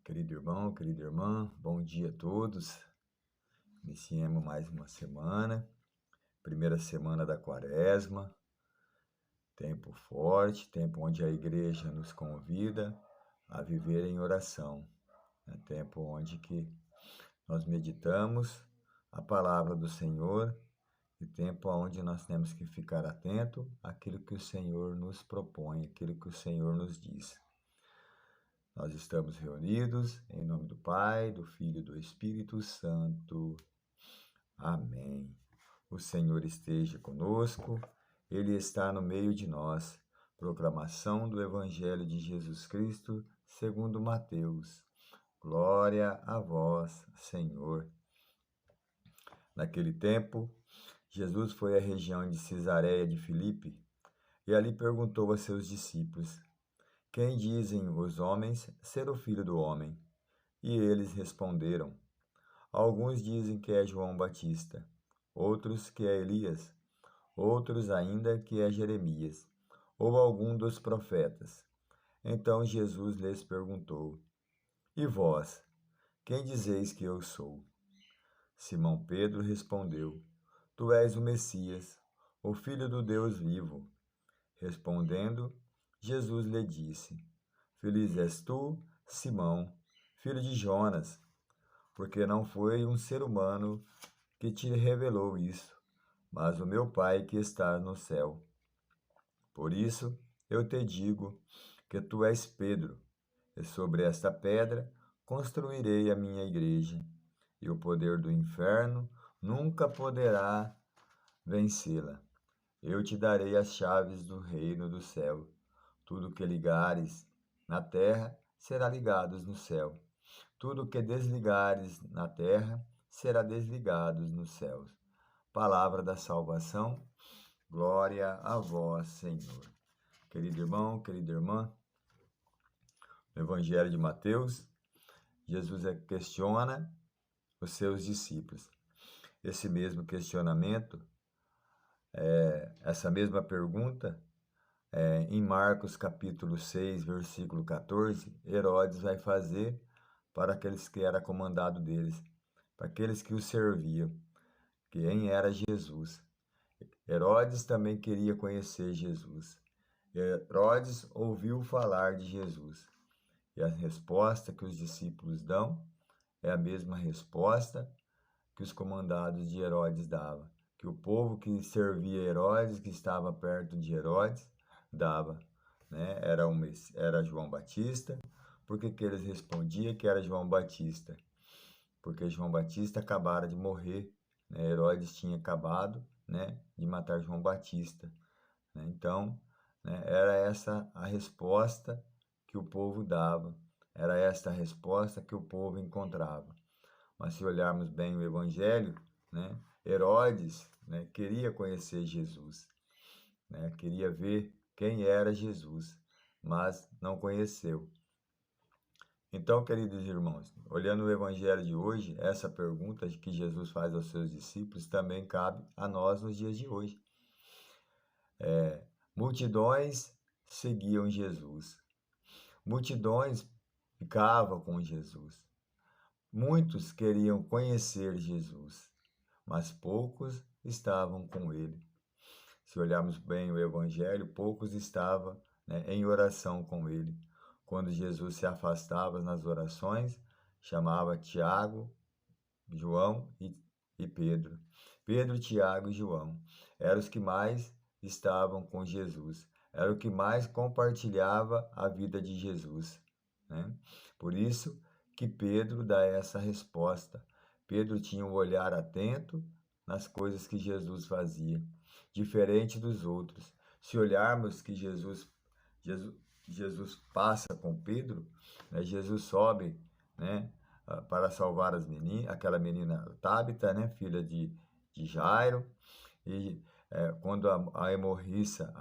Querido irmão, querida irmã, bom dia a todos. Iniciemos mais uma semana, primeira semana da Quaresma, tempo forte, tempo onde a igreja nos convida a viver em oração. É tempo onde que nós meditamos a palavra do Senhor e tempo onde nós temos que ficar atento àquilo que o Senhor nos propõe, àquilo que o Senhor nos diz. Nós estamos reunidos em nome do Pai, do Filho e do Espírito Santo. Amém. O Senhor esteja conosco, Ele está no meio de nós. Proclamação do Evangelho de Jesus Cristo, segundo Mateus. Glória a vós, Senhor. Naquele tempo, Jesus foi à região de Cesareia de Filipe e ali perguntou a seus discípulos: Quem dizem os homens ser o Filho do Homem? E eles responderam: Alguns dizem que é João Batista, outros que é Elias, outros ainda que é Jeremias, ou algum dos profetas. Então Jesus lhes perguntou: E vós, quem dizeis que eu sou? Simão Pedro respondeu: Tu és o Messias, o Filho do Deus vivo. Respondendo, Jesus lhe disse: Feliz és tu, Simão, filho de Jonas, porque não foi um ser humano que te revelou isso, mas o meu Pai que está no céu. Por isso eu te digo que tu és Pedro, e sobre esta pedra construirei a minha igreja, e o poder do inferno nunca poderá vencê-la. Eu te darei as chaves do reino do céu. Tudo que ligares na terra será ligado no céu. Tudo que desligares na terra será desligado nos céus. Palavra da salvação, glória a vós, Senhor. Querido irmão, querida irmã, no Evangelho de Mateus, Jesus questiona os seus discípulos. Esse mesmo questionamento, essa mesma pergunta, em Marcos capítulo 6, versículo 14, Herodes vai fazer para aqueles que era comandado deles, para aqueles que o serviam, quem era Jesus. Herodes também queria conhecer Jesus. Herodes ouviu falar de Jesus. E a resposta que os discípulos dão é a mesma resposta que os comandados de Herodes davam, que o povo que servia Herodes, que estava perto de Herodes, dava. Né? Era João Batista. Por que eles respondiam que era João Batista? Porque João Batista acabara de morrer, né? Herodes tinha acabado, né, de matar João Batista, né? Então, né, era essa a resposta que o povo dava, era esta a resposta que o povo encontrava. Mas se olharmos bem o Evangelho, né, Herodes, né, queria conhecer Jesus, né, queria ver quem era Jesus, mas não conheceu. Então, queridos irmãos, olhando o Evangelho de hoje, essa pergunta que Jesus faz aos seus discípulos também cabe a nós nos dias de hoje. Multidões seguiam Jesus, multidões ficavam com Jesus, muitos queriam conhecer Jesus, mas poucos estavam com ele. Se olharmos bem o Evangelho, poucos estavam, né, em oração com ele. Quando Jesus se afastava nas orações, chamava Tiago, João e Pedro. Pedro, Tiago e João eram os que mais estavam com Jesus, eram o que mais compartilhava a vida de Jesus, né? Por isso que Pedro dá essa resposta. Pedro tinha um olhar atento nas coisas que Jesus fazia, diferente dos outros. Se olharmos que Jesus passa com Pedro, né? Jesus sobe, né, para salvar aquela menina Tábita, né, filha de Jairo, e quando a hemorraíça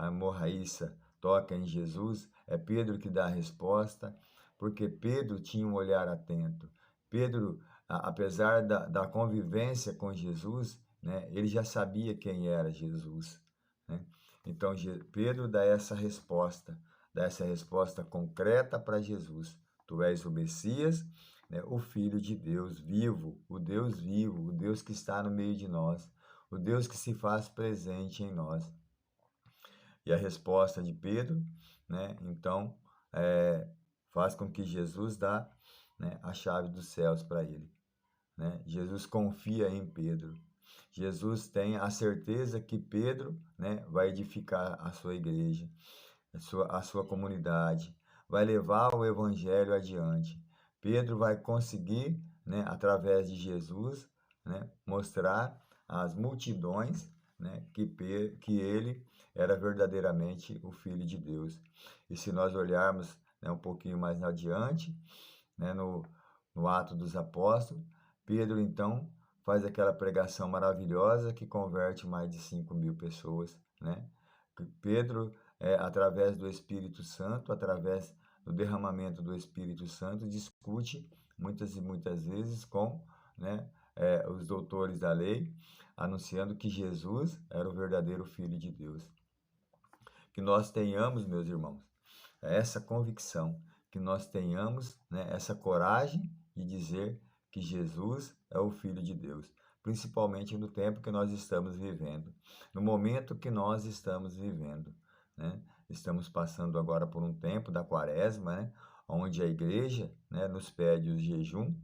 toca em Jesus, é Pedro que dá a resposta, porque Pedro tinha um olhar atento. Pedro, apesar da convivência com Jesus, né, ele já sabia quem era Jesus, né? Então, Pedro dá essa resposta concreta para Jesus. tu és o Messias, né, o Filho de Deus vivo, o Deus vivo, o Deus que está no meio de nós, o Deus que se faz presente em nós. E a resposta de Pedro, né, então, faz com que Jesus dá, né, a chave dos céus para ele. Né? Jesus confia em Pedro. Jesus tem a certeza que Pedro, né, vai edificar a sua igreja, a sua comunidade, vai levar o evangelho adiante. Pedro vai conseguir, né, através de Jesus, né, mostrar às multidões, né, que ele era verdadeiramente o Filho de Deus. E se nós olharmos, né, um pouquinho mais adiante, né, no Ato dos Apóstolos, Pedro então faz aquela pregação maravilhosa que converte mais de 5.000 pessoas, né? Pedro, através do Espírito Santo, através do derramamento do Espírito Santo, discute muitas e muitas vezes com, né, os doutores da lei, anunciando que Jesus era o verdadeiro Filho de Deus. Que nós tenhamos, meus irmãos, essa convicção, que nós tenhamos, né, essa coragem de dizer que Jesus é o Filho de Deus, principalmente no tempo que nós estamos vivendo, no momento que nós estamos vivendo, né? Estamos passando agora por um tempo da quaresma, né, onde a igreja, né, nos pede o jejum,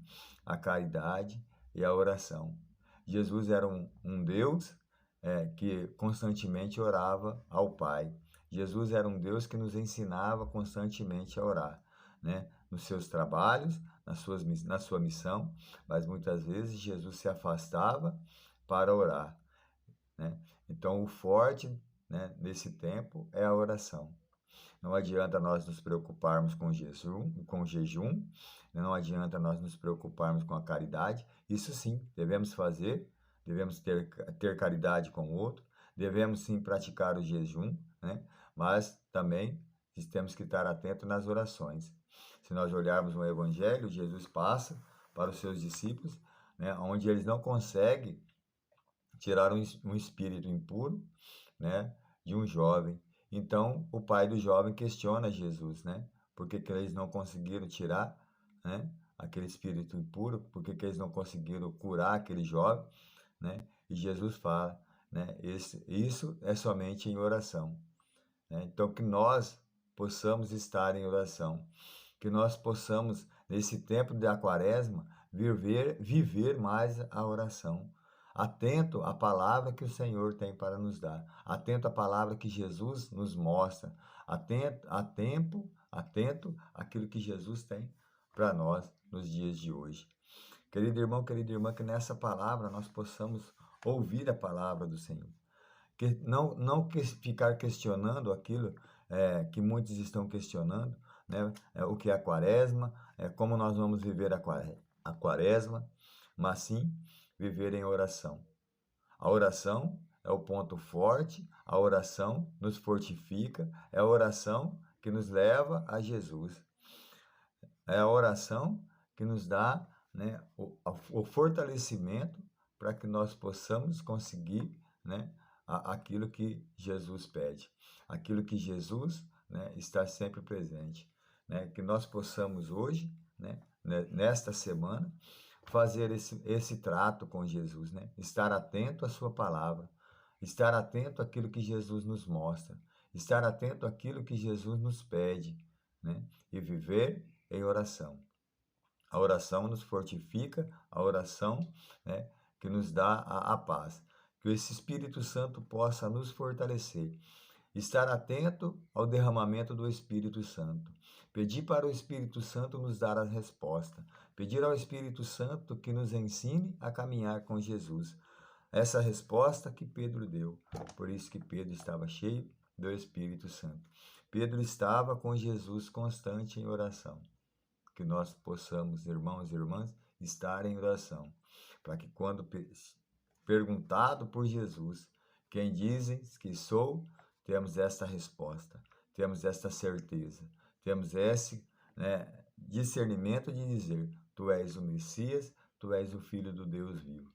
a caridade e a oração. Jesus era um Deus que constantemente orava ao Pai. Jesus era um Deus que nos ensinava constantemente a orar, né? Nos seus trabalhos, na sua missão, mas muitas vezes Jesus se afastava para orar, né? Então, o forte, né, nesse tempo é a oração. Não adianta nós nos preocuparmos com jejum, não adianta nós nos preocuparmos com a caridade. Isso sim, devemos fazer, devemos ter caridade com o outro, devemos sim praticar o jejum, né? Mas também temos que estar atentos nas orações. Se nós olharmos no Evangelho, Jesus passa para os seus discípulos, né, onde eles não conseguem tirar um espírito impuro, né, de um jovem. Então, o pai do jovem questiona Jesus, né? Por que eles não conseguiram tirar, né, aquele espírito impuro? Por que eles não conseguiram curar aquele jovem, né? E Jesus fala, né, isso é somente em oração, né? Então, que nós possamos estar em oração, que nós possamos, nesse tempo da quaresma, viver mais a oração, atento à palavra que o Senhor tem para nos dar, atento à palavra que Jesus nos mostra, atento àquilo que Jesus tem para nós nos dias de hoje. Querido irmão, querida irmã, que nessa palavra nós possamos ouvir a palavra do Senhor. Que não ficar questionando aquilo que muitos estão questionando, né? O que é a quaresma, como nós vamos viver a quaresma, mas sim viver em oração. A oração é o ponto forte, a oração nos fortifica, é a oração que nos leva a Jesus. É a oração que nos dá, né, o fortalecimento para que nós possamos conseguir, né, aquilo que Jesus pede, aquilo que Jesus, né, está sempre presente, né, que nós possamos hoje, né, nesta semana, fazer esse trato com Jesus, né, estar atento à sua palavra, estar atento àquilo que Jesus nos mostra, estar atento àquilo que Jesus nos pede, né, e viver em oração. A oração nos fortifica, a oração, né, que nos dá a paz. Que esse Espírito Santo possa nos fortalecer. Estar atento ao derramamento do Espírito Santo. Pedir para o Espírito Santo nos dar a resposta. Pedir ao Espírito Santo que nos ensine a caminhar com Jesus. Essa resposta que Pedro deu. Por isso que Pedro estava cheio do Espírito Santo. Pedro estava com Jesus constante em oração. Que nós possamos, irmãos e irmãs, estar em oração, para que quando perguntado por Jesus, quem dizes que sou, temos esta resposta, temos esta certeza, temos esse, né, discernimento de dizer, tu és o Messias, tu és o Filho do Deus vivo.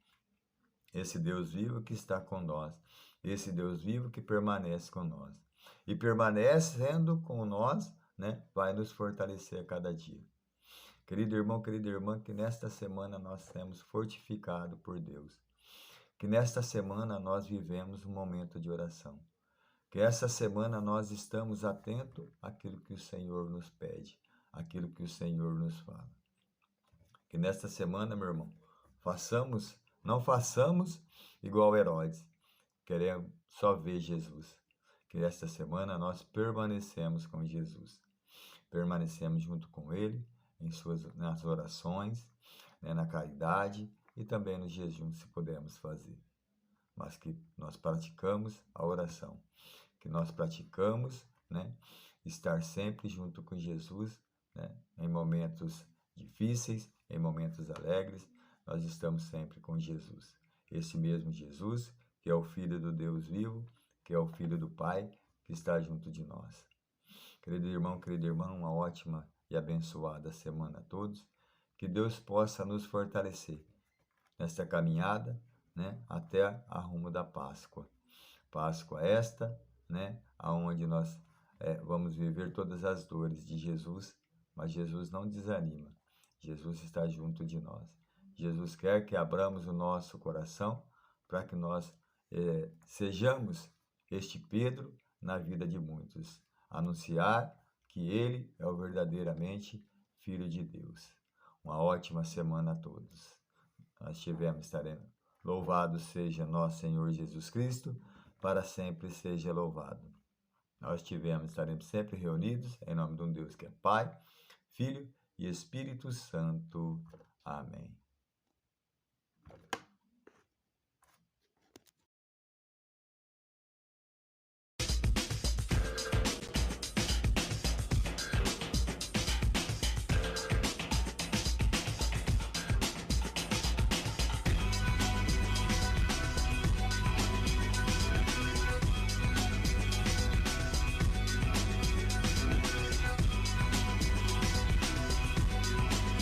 Esse Deus vivo que está com nós, esse Deus vivo que permanece com nós. E permanecendo com nós, né, vai nos fortalecer a cada dia. Querido irmão, querida irmã, que nesta semana nós temos fortificado por Deus. Que nesta semana nós vivemos um momento de oração. Que essa semana nós estamos atentos àquilo que o Senhor nos pede, àquilo que o Senhor nos fala. Que nesta semana, meu irmão, não façamos igual Herodes, queremos só ver Jesus. Que esta semana nós permanecemos com Jesus, permanecemos junto com Ele nas orações, né, na caridade e também no jejum, se pudermos fazer. Mas que nós praticamos a oração, que nós praticamos, né, estar sempre junto com Jesus, né, em momentos difíceis, em momentos alegres, nós estamos sempre com Jesus. Esse mesmo Jesus, que é o Filho do Deus vivo, que é o Filho do Pai, que está junto de nós. Querido irmão, querida irmã, uma ótima e abençoada semana a todos. Que Deus possa nos fortalecer nesta caminhada, né, até a rumo da Páscoa. Páscoa esta, né, aonde nós vamos viver todas as dores de Jesus, mas Jesus não desanima. Jesus está junto de nós. Jesus quer que abramos o nosso coração para que nós sejamos este Pedro na vida de muitos. Anunciar que ele é o verdadeiramente Filho de Deus. Uma ótima semana a todos. Nós estaremos. Louvado seja nosso Senhor Jesus Cristo, para sempre seja louvado. Nós estaremos sempre reunidos em nome de um Deus que é Pai, Filho e Espírito Santo. Amém.